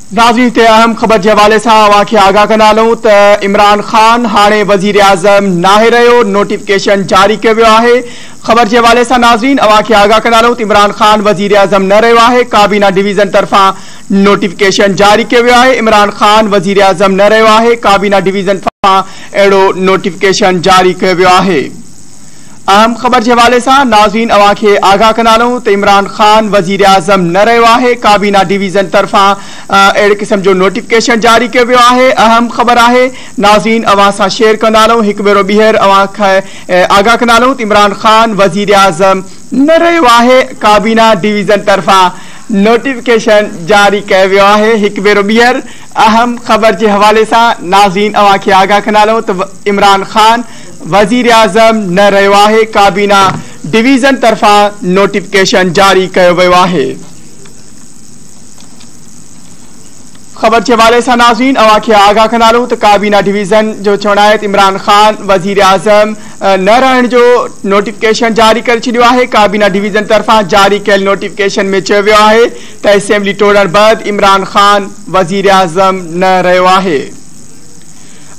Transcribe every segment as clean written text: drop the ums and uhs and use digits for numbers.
नाज़रीन ते अहम ख़बर के हवाले से अवांखे आगाह कंदालूं त इमरान खान हाणे वज़ीर आज़म नाहे रहियो, नोटिफिकेशन जारी कियो वियो आहे। ख़बर के हवाले से नाज़रीन अवांखे आगाह कंदालूं त इमरान खान वज़ीर आज़म न रहियो आहे। काबीना डिवीज़न तरफा नोटिफिकेशन जारी कियो वियो आहे। इमरान खान वज़ीर आज़म न रहियो आहे। काबीना डिवीज़न तरफा अहिड़ो नोटिफिकेशन जारी कियो वियो आहे। अहम ख़बर के हवाले से नाज़रीन अवांखे आगाह कंदालूं त इमरान खान वज़ीर आज़म न रहियो आहे। काबीना डिवीज़न तरफा अहिड़े क़िस्म जो नोटिफिकेशन जारी कियो वियो आहे। अहम ख़बर आहे नाज़रीन अवां सां शेयर कंदालूं। हिकु भेरो ॿीहर अवांखे आगाह कंदालूं त इमरान खान वज़ीर आज़म न रहियो आहे। काबीना डिवीज़न तरफा नोटिफिकेशन जारी कियो वियो आहे। हिकु भेरो ॿीहर अहम ख़बर के हवाले से नाज़रीन अवांखे आगाह कंदालूं त इमरान खान वज़ीर आज़म न रहियो आहे। काबीना डिवीज़न तरफा नोटिफिकेशन जारी कियो वियो आहे। ख़बर के हवाले से नाज़रीन अवांखे आगाह कंदालूं त काबीना डिवीज़न जो चवण आहे त इमरान खान वज़ीर आज़म न रहण जो नोटिफिकेशन जारी करे छॾियो आहे। काबीना डिवीज़न तरफा जारी कयल नोटिफिकेशन में चयो वियो आहे त असेंबली टोड़ण बैदि इमरान खान वज़ीर आज़म न रहियो आहे।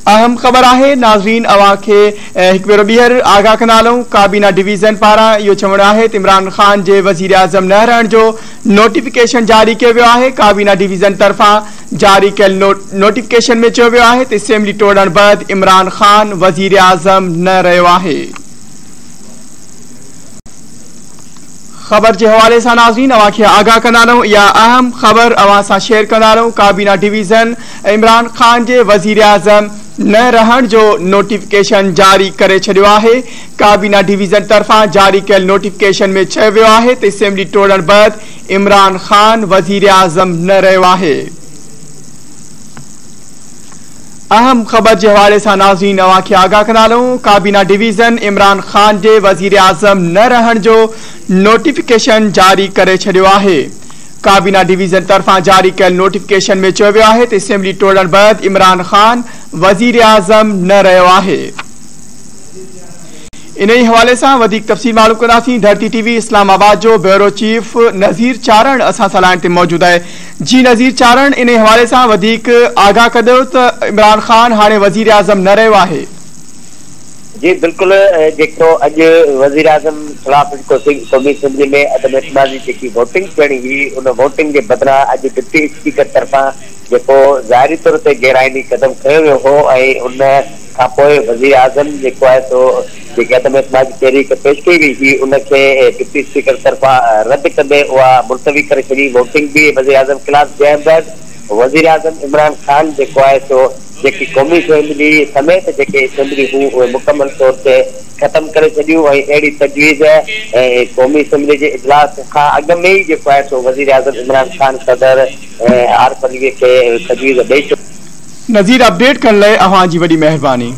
अहम ख़बर आहे नाज़रीन अवांखे हिकु भेरो ॿीहर आगाह कंदालूं। काबीना डिवीज़न पारां इहो चवणु आहे त इमरान खान जे वज़ीर आज़म न रहण जो नोटिफिकेशन जारी कियो वियो आहे। काबीना डिवीज़न तरफा जारी कयल नोटिफिकेशन में चयो वियो आहे त असेंबली टोड़ण बैदि इमरान खान वज़ीर आज़म न रहियो आहे। ख़बर के हवाले से नाज़रीन अवांखे आगाह कंदालूं या अहम ख़बर अवां सां शेयर कंदालूं। काबीना डिवीज़न इमरान खान जे वज़ीर आज़म न रहण जो नोटिफिकेशन जारी करे छॾियो आहे। काबीना डिवीज़न तरफा जारी कयल नोटिफिकेशन में चयो वियो आहे त असेंबली टोड़ण बैदि इमरान खान वज़ीर आज़म न रहियो आहे। अहम ख़बर के हवाले से नाज़रीन अवांखे आगाह कंदालूं। काबीना डिवीज़न इमरान खान जे वज़ीर आज़म न रहण जो नोटिफिकेशन जारी करे छॾियो आहे। काबीना डिवीज़न तरफा जारी कयल नोटिफिकेशन में चयो वियो आहे त असेंबली टोड़ण बैदि इमरान खान वज़ीर आज़म न रहियो आहे। इन हवाले से वधिक तफ़सील मालूम कंदासीं। धरती टीवी इस्लामाबाद जो ब्यूरो चीफ नज़ीर चारण असां सां लाइन ते मौजूद है। जी नज़ीर चारण, इन हवाले से वधिक आगाह कदो त इमरान खान हाणे वज़ीर आज़म न रहियो आहे। जी बिल्कुल, जो अज वज़ीर आज़म खिलाफ कौमी असम्बली में अदम एतमादी जी वोटिंग थियणी हुई, उन वोटिंग के बदिरां अज डिप्टी स्पीकर तरफा जो ज़ाहिरी तौर पर गैराइनी कदम खयो वियो हो। उन खां पोइ वज़ीर आज़म जो है सो अदम एतमादी तहरीक पेश कई हुई हुई, उनके डिप्टी स्पीकर तरफा रद्द कंदे उहा मुलतवी करे छॾी। वोटिंग भी वज़ीर आज़म खिलाफ जंहिं बैदि वज़ीर आज़म इमरान खान जो है सो जेकी कौमी असम्बली समेत जेके असम्बली हूँ उहे मुकम्मल तौर ते ख़त्म करे छॾियूं। अहिड़ी तजवीज़ कौमी असम्बली के इजलास खां अॻु में ही जो है सो वज़ीर आज़म इमरान खान सदर आरिफ अलवी खे तजवीज़ ॾेई। नज़ीर अपडेट करण लाइ अवां जी वॾी महिरबानी।